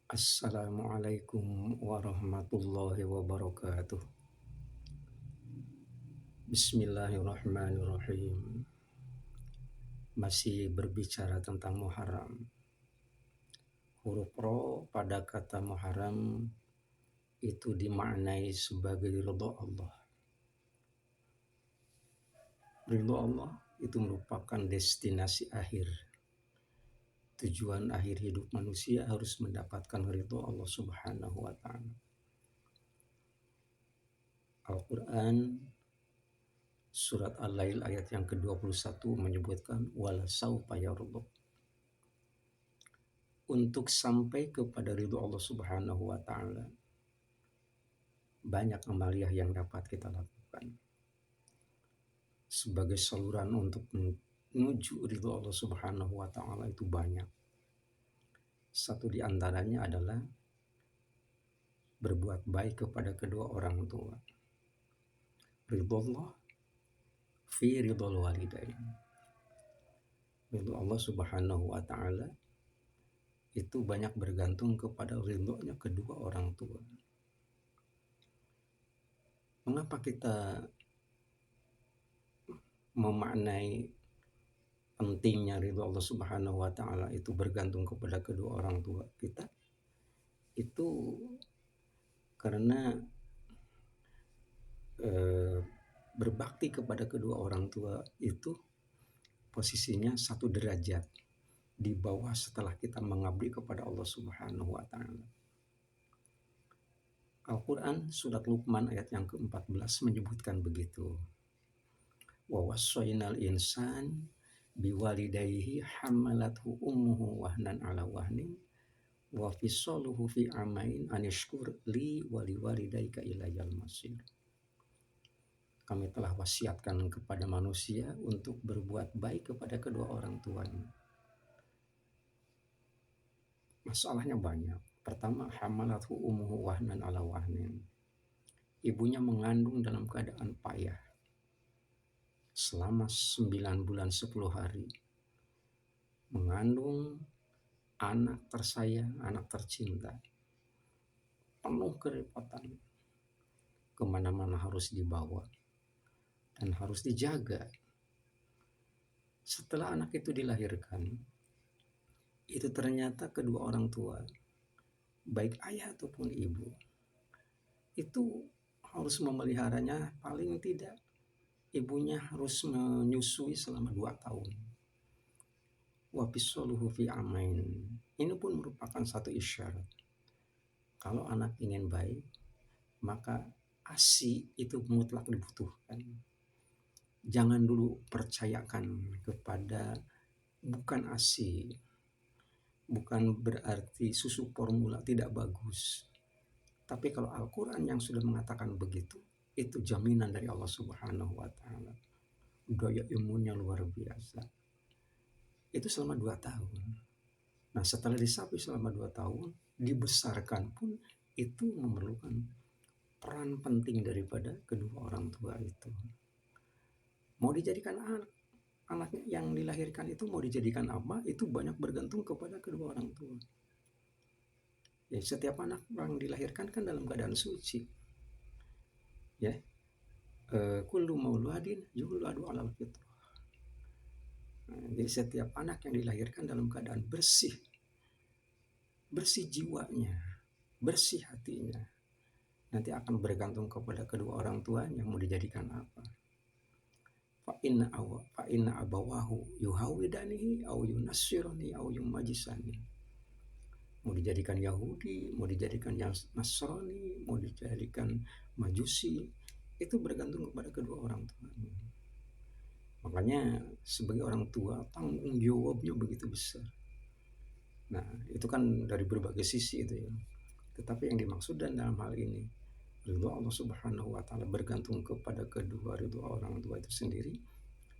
Assalamualaikum warahmatullahi wabarakatuh. Bismillahirrahmanirrahim. Masih berbicara tentang Muharram. Huruf Ro pada kata Muharram itu dimaknai sebagai ridho Allah. Ridho Allah itu merupakan destinasi akhir. Tujuan akhir hidup manusia harus mendapatkan ridho Allah Subhanahu wa Ta'ala. Al-Quran Surat Al-Lail ayat yang ke-21 menyebutkan wala saufa yarda. Untuk sampai kepada ridho Allah Subhanahu wa Ta'ala, banyak amaliyah yang dapat kita lakukan sebagai saluran untuk menuju ridho Allah Subhanahu wa Ta'ala. Itu banyak. Satu di antaranya adalah berbuat baik kepada kedua orang tua. Ridho Allah fi ridhol walidain. Ridho Allah Subhanahu wa Ta'ala itu banyak bergantung kepada ridhonya kedua orang tua. Mengapa kita memaknai pentingnya ridho Allah Subhanahu wa Ta'ala itu bergantung kepada kedua orang tua kita? Itu karena berbakti kepada kedua orang tua itu posisinya satu derajat di bawah setelah kita mengabdi kepada Allah Subhanahu wa Ta'ala. Al-Quran Surat Luqman ayat yang ke-14 menyebutkan begitu. Wa wassaynal insan biwalidayhi hamalathu ummuhu wahnan ala wahnin wa fisaluhu fi amain anishkur li waliwalidayka ilayal masir. Kami telah wasiatkan kepada manusia untuk berbuat baik kepada kedua orang tuanya. Masalahnya banyak. Pertama, hamalathu ummuhu wahnan ala wahnin. Ibunya mengandung dalam keadaan payah selama 9 bulan 10 hari. Mengandung anak tersayang, anak tercinta. Penuh kerepotan. Kemana-mana harus dibawa dan harus dijaga. Setelah anak itu dilahirkan, itu ternyata kedua orang tua, baik ayah ataupun ibu, itu harus memeliharanya. Paling tidak ibunya harus menyusui selama 2 tahun. Wa fisaluhu fi amain. Ini pun merupakan satu isyarat. Kalau anak ingin baik, maka ASI itu mutlak dibutuhkan. Jangan dulu percayakan kepada bukan ASI. Bukan berarti susu formula tidak bagus. Tapi kalau Al-Quran yang sudah mengatakan begitu, itu jaminan dari Allah Subhanahu wa Ta'ala. Daya imunnya luar biasa. Itu selama 2 tahun. Nah, setelah disapi selama 2 tahun, dibesarkan pun itu memerlukan peran penting daripada kedua orang tua itu. Mau dijadikan anaknya yang dilahirkan itu mau dijadikan apa, itu banyak bergantung kepada kedua orang tua. Ya, setiap anak yang dilahirkan kan dalam keadaan suci. Ya, kullu mauludin yuladu alal fitrah. Jadi setiap anak yang dilahirkan dalam keadaan bersih jiwanya, bersih hatinya, nanti akan bergantung kepada kedua orang tuanya mau dijadikan apa. Fa inna abawahu yuhawidanihi au yunassirani au yumajisani. Mau dijadikan Yahudi, mau dijadikan yang Nasrani, mau dijadikan Majusi, itu bergantung kepada kedua orang tuanya. Makanya sebagai orang tua tanggung jawabnya begitu besar. Nah, itu kan dari berbagai sisi itu ya. Tetapi yang dimaksud dan dalam hal ini ridho Allah Subhanahu wa Ta'ala bergantung kepada kedua ridho orang tua itu sendiri.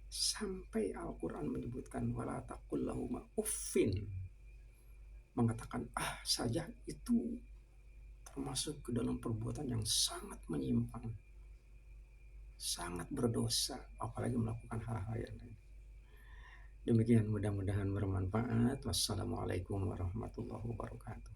Sampai Al-Quran menyebutkan wala taqul lahuma uffin. Mengatakan saja itu termasuk ke dalam perbuatan yang sangat menyimpang, sangat berdosa, apalagi melakukan hal-hal yang lain. Demikian, mudah-mudahan bermanfaat. Wassalamualaikum warahmatullahi wabarakatuh.